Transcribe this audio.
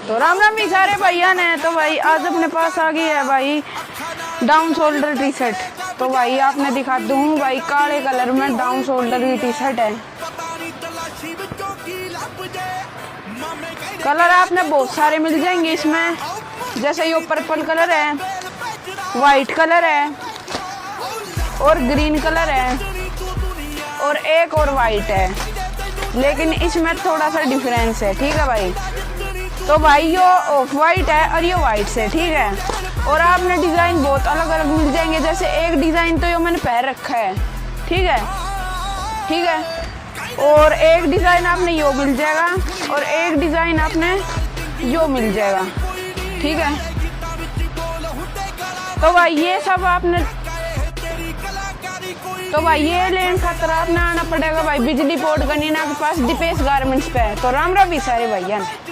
तो राम राम भी सारे भैया ने। तो भाई आज अपने पास आ गई है भाई डाउन शोल्डर टी शर्ट। तो भाई आपने दिखा दूँ भाई काले कलर में डाउन शोल्डर की टी शर्ट है। कलर आपने बहुत सारे मिल जाएंगे इसमें, जैसे ये पर्पल कलर है, वाइट कलर है और ग्रीन कलर है और एक और वाइट है, लेकिन इसमें थोड़ा सा डिफरेंस है। ठीक है भाई। तो भाई ये ऑफ वाइट है और ये वाइट से। ठीक है। और आपने डिज़ाइन बहुत अलग अलग मिल जाएंगे, जैसे एक डिज़ाइन तो ये मैंने पहन रखा है। ठीक है। ठीक है। और एक डिज़ाइन आपने यो मिल जाएगा और एक डिज़ाइन आपने यो मिल जाएगा। ठीक है। तो भाई ये सब आपने तो भाई ये लेने खातर आपने आना पड़ेगा भाई बिजली बोर्ड गनीना के पास दीपेश गारमेंट्स पे। तो राम राम भी सारे भैया ने।